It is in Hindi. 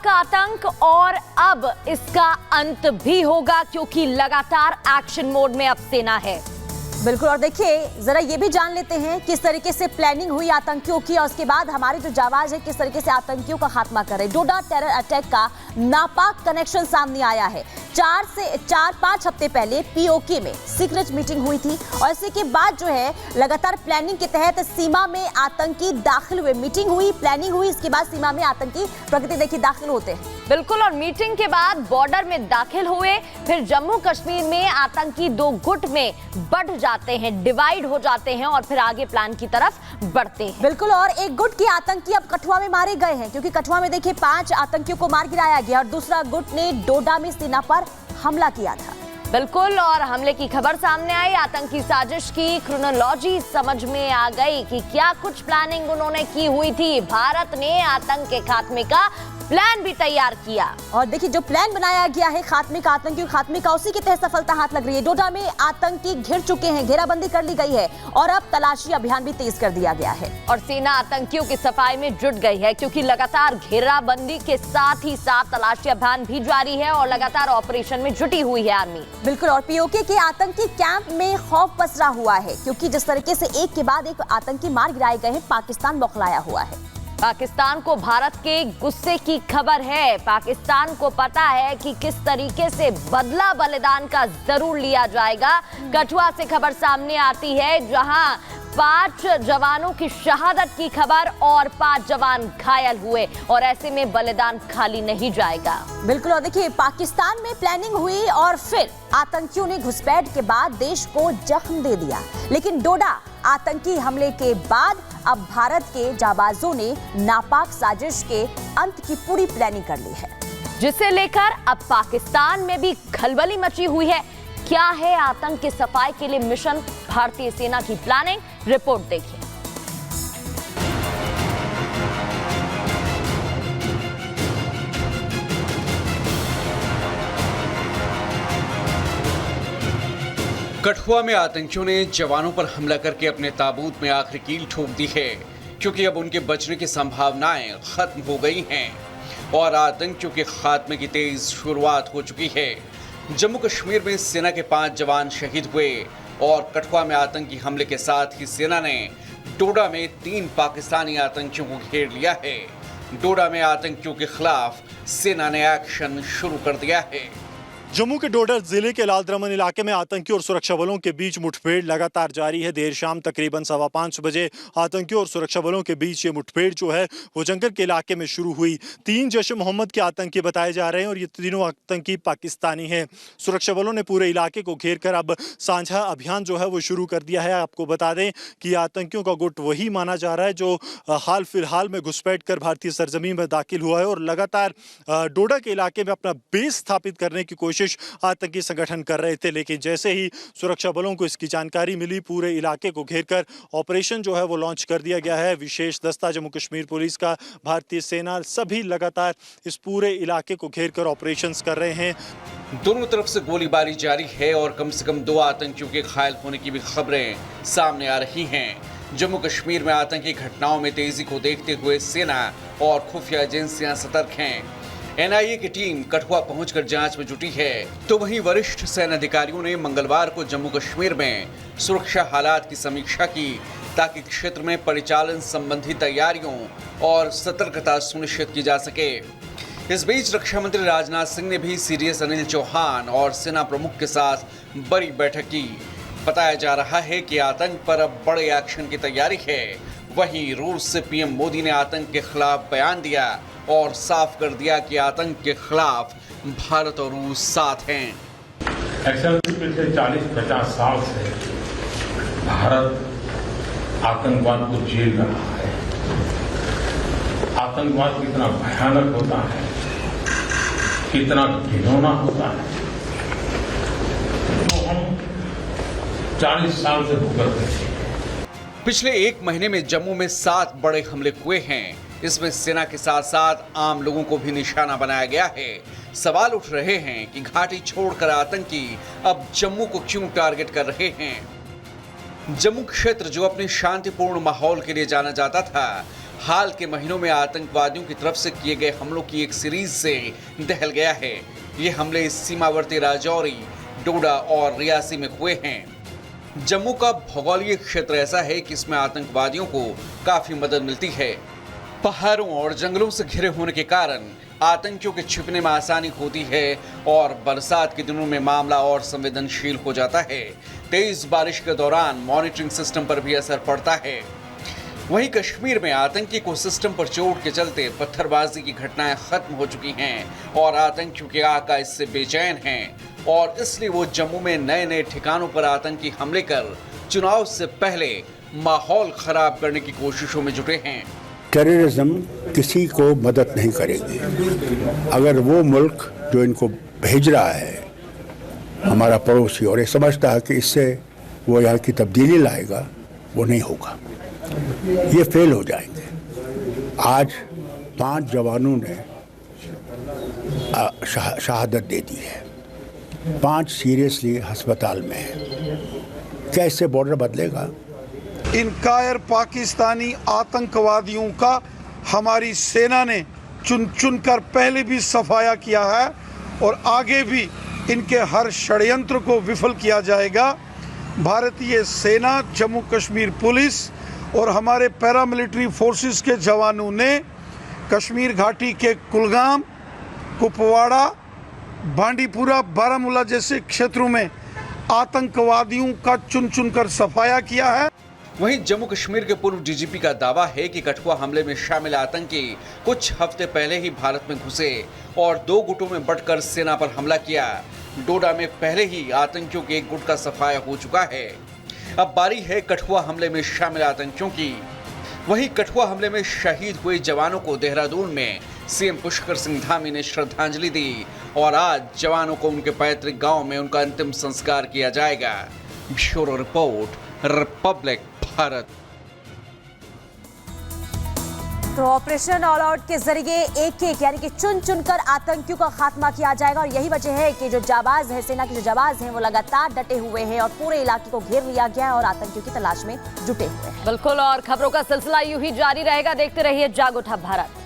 का आतंक और अब इसका अंत भी होगा, क्योंकि लगातार एक्शन मोड में अब सेना है। बिल्कुल, और देखिए जरा ये भी जान लेते हैं किस तरीके से प्लानिंग हुई आतंकियों की, और उसके बाद हमारे जो जाबाज है किस तरीके से आतंकियों का खात्मा कर रहे। डोडा टेरर अटैक का नापाक कनेक्शन सामने आया है। 4-5 हफ्ते पहले पीओके में सीक्रेट मीटिंग हुई थी, और इसी के बाद जो है लगातार प्लानिंग के तहत सीमा में आतंकी दाखिल हुए। मीटिंग हुई, प्लानिंग हुई, इसके बाद सीमा में आतंकी प्रगति देखिए दाखिल होते हैं। बिल्कुल, और मीटिंग के बाद बॉर्डर में दाखिल हुए, फिर जम्मू कश्मीर में आतंकी दो गुट में बढ़ जाते हैं, डिवाइड हो जाते हैं, और फिर आगे प्लान की तरफ बढ़ते हैं। बिल्कुल, और एक गुट के आतंकी अब कठुआ में मारे गए हैं, क्योंकि कठुआ में देखिए 5 आतंकियों को मार गिराया गया, और दूसरा गुट ने डोडा में सेना पर हमला किया था। बिल्कुल, और हमले की खबर सामने आई। आतंकी साजिश की क्रोनोलॉजी समझ में आ गई कि क्या कुछ प्लानिंग उन्होंने की हुई थी। भारत ने आतंक के खात्मे का प्लान भी तैयार किया, और देखिए जो प्लान बनाया गया है खात्मे का, आतंकी खात्मे का, उसी के तहत सफलता हाथ लग रही है। डोडा में आतंकी घिर चुके हैं, घेराबंदी कर ली गई है, और अब तलाशी अभियान भी तेज कर दिया गया है। और सेना आतंकियों की सफाई में जुट गई है, क्योंकि लगातार घेराबंदी के साथ ही साथ तलाशी अभियान भी जारी है, और लगातार ऑपरेशन में जुटी हुई है आर्मी। बिल्कुल, और पीओके के आतंकी कैंप में खौफ पसरा हुआ है, क्योंकि जिस तरीके से एक के बाद एक आतंकी मार गिराए गए हैं, पाकिस्तान बौखलाया हुआ है। पाकिस्तान को भारत के गुस्से की खबर है। पाकिस्तान को पता है कि किस तरीके से बदला बलिदान का जरूर लिया जाएगा। कठुआ से खबर सामने आती है, जहां 5 जवानों की शहादत की खबर, और 5 जवान घायल हुए, और ऐसे में बलिदान खाली नहीं जाएगा। बिल्कुल, और देखिए पाकिस्तान में प्लानिंग हुई, और फिर आतंकियों ने घुसपैठ के बाद देश को जख्म दे दिया। लेकिन डोडा आतंकी हमले के बाद अब भारत के जाबाजों ने नापाक साजिश के अंत की पूरी प्लानिंग कर ली है, जिसे लेकर अब पाकिस्तान में भी खलबली मची हुई है। क्या है आतंक की सफाई के लिए मिशन, भारतीय सेना की प्लानिंग, रिपोर्ट देखिए। कठुआ में आतंकियों ने जवानों पर हमला करके अपने ताबूत में आखिरी कील ठोक दी है, क्योंकि अब उनके बचने की संभावनाएं खत्म हो गई हैं, और आतंकियों के खात्मे की तेज शुरुआत हो चुकी है। जम्मू कश्मीर में सेना के 5 जवान शहीद हुए, और कठुआ में आतंकी हमले के साथ ही सेना ने डोडा में 3 पाकिस्तानी आतंकियों को घेर लिया है। डोडा में आतंकियों के खिलाफ सेना ने एक्शन शुरू कर दिया है। जम्मू के डोडा जिले के लालद्रमन इलाके में आतंकियों और सुरक्षा बलों के बीच मुठभेड़ लगातार जारी है। देर शाम तकरीबन 5:15 बजे आतंकियों और सुरक्षा बलों के बीच ये मुठभेड़ जो है वो जंगल के इलाके में शुरू हुई। 3 जैश-ए-मोहम्मद के आतंकी बताए जा रहे हैं, और ये तीनों आतंकी पाकिस्तानी हैं। सुरक्षा बलों ने पूरे इलाके को घेर कर अब साझा अभियान जो है वो शुरू कर दिया है। आपको बता दें कि आतंकियों का गुट वही माना जा रहा है जो हाल फिलहाल में घुसपैठ कर भारतीय सरजमीन में दाखिल हुआ है, और लगातार डोडा के इलाके में अपना बेस स्थापित करने की कोशिश आतंकी संगठन कर रहे थे। लेकिन जैसे ही सुरक्षा बलों को इसकी जानकारी मिली, पूरे इलाके को घेरकर ऑपरेशन जो है वो लॉन्च कर दिया गया है। विशेष दस्ता जम्मू कश्मीर पुलिस का, भारतीय सेना, सभी लगातार इस पूरे इलाके को घेरकर ऑपरेशंस कर रहे हैं। दोनों तरफ से गोलीबारी जारी है, और कम से कम 2 आतंकियों के घायल होने की भी खबरें सामने आ रही हैं। जम्मू कश्मीर में आतंकी घटनाओं में तेजी को देखते हुए सेना और खुफिया एजेंसियां सतर्क हैं। एनआईए की टीम कठुआ पहुंचकर जांच में जुटी है, तो वहीं वरिष्ठ सेना अधिकारियों ने मंगलवार को जम्मू कश्मीर में सुरक्षा हालात की समीक्षा की, ताकि क्षेत्र में परिचालन संबंधी तैयारियों और सतर्कता सुनिश्चित की जा सके। इस बीच रक्षा मंत्री राजनाथ सिंह ने भी सीडीएस अनिल चौहान और सेना प्रमुख के साथ बड़ी बैठक की। बताया जा रहा है कि आतंक पर अब बड़े एक्शन की तैयारी है। वहीं रूस से पीएम मोदी ने आतंक के खिलाफ बयान दिया, और साफ कर दिया कि आतंक के खिलाफ भारत और रूस साथ हैं। पिछले 40-50 साल से भारत आतंकवाद को झेल रहा है। आतंकवाद कितना भयानक होता है, कितना घिनौना होता है, तो हम 40 साल से भुगत रहे हैं। पिछले 1 महीने में जम्मू में 7 बड़े हमले हुए हैं। इसमें सेना के साथ साथ आम लोगों को भी निशाना बनाया गया है। सवाल उठ रहे हैं कि घाटी छोड़कर आतंकी अब जम्मू को क्यों टारगेट कर रहे हैं। जम्मू क्षेत्र जो अपने शांतिपूर्ण माहौल के लिए जाना जाता था, हाल के महीनों में आतंकवादियों की तरफ से किए गए हमलों की एक सीरीज से दहल गया है। ये हमले सीमावर्ती राजौरी, डोडा और रियासी में हुए हैं। जम्मू का भौगोलिक क्षेत्र ऐसा है कि इसमें आतंकवादियों को काफी मदद मिलती है। पहाड़ों और जंगलों से घिरे होने के कारण आतंकियों के छिपने में आसानी होती है और बरसात के दिनों में मामला और संवेदनशील हो जाता है। तेज बारिश के दौरान मॉनिटरिंग सिस्टम पर भी असर पड़ता है। वहीं कश्मीर में आतंकी को सिस्टम पर चोट के चलते पत्थरबाजी की घटनाएं खत्म हो चुकी हैं और आतंकियों के आका इससे बेचैन हैं और इसलिए वो जम्मू में नए नए ठिकानों पर आतंकी हमले कर चुनाव से पहले माहौल खराब करने की कोशिशों में जुटे हैं। टेररिज्म किसी को मदद नहीं करेगी। अगर वो मुल्क जो इनको भेज रहा है, हमारा पड़ोसी, और ये समझता है कि इससे वो यहाँ की तब्दीली लाएगा, वो नहीं होगा, ये फेल हो जाएंगे। आज 5 जवानों ने शहादत दे दी है, 5 सीरियसली अस्पताल में है। क्या इससे बॉर्डर बदलेगा? इन कायर पाकिस्तानी आतंकवादियों का हमारी सेना ने चुन चुन कर पहले भी सफाया किया है और आगे भी इनके हर षड्यंत्र को विफल किया जाएगा। भारतीय सेना, जम्मू कश्मीर पुलिस और हमारे पैरामिलिट्री फोर्सेस के जवानों ने कश्मीर घाटी के कुलगाम, कुपवाड़ा, बांडीपुरा, बारामूला जैसे क्षेत्रों में आतंकवादियों का चुन चुन कर सफाया किया है। वहीं जम्मू कश्मीर के पूर्व डीजीपी का दावा है कि कठुआ हमले में शामिल आतंकी कुछ हफ्ते पहले ही भारत में घुसे और 2 गुटों में बंटकर सेना पर हमला किया। डोडा में पहले ही आतंकियों के एक गुट का सफाया हो चुका है। अब बारी है कठुआ हमले में शामिल आतंकियों की। वहीं कठुआ हमले में शहीद हुए जवानों को देहरादून में सीएम पुष्कर सिंह धामी ने श्रद्धांजलि दी और आज जवानों को उनके पैतृक गांव में उनका अंतिम संस्कार किया जाएगा। Bureau report, Republic Bharat. तो ऑपरेशन ऑल आउट के जरिए एक एक यानी कि चुन चुनकर आतंकियों का खात्मा किया जाएगा और यही वजह है कि जो जाबाज है, सेना के जो जाबाज हैं, वो लगातार डटे हुए हैं और पूरे इलाके को घेर लिया गया है और आतंकियों की तलाश में जुटे हुए हैं। बिल्कुल, और खबरों का सिलसिला यूं ही जारी रहेगा। देखते रहिए जाग उठा भारत।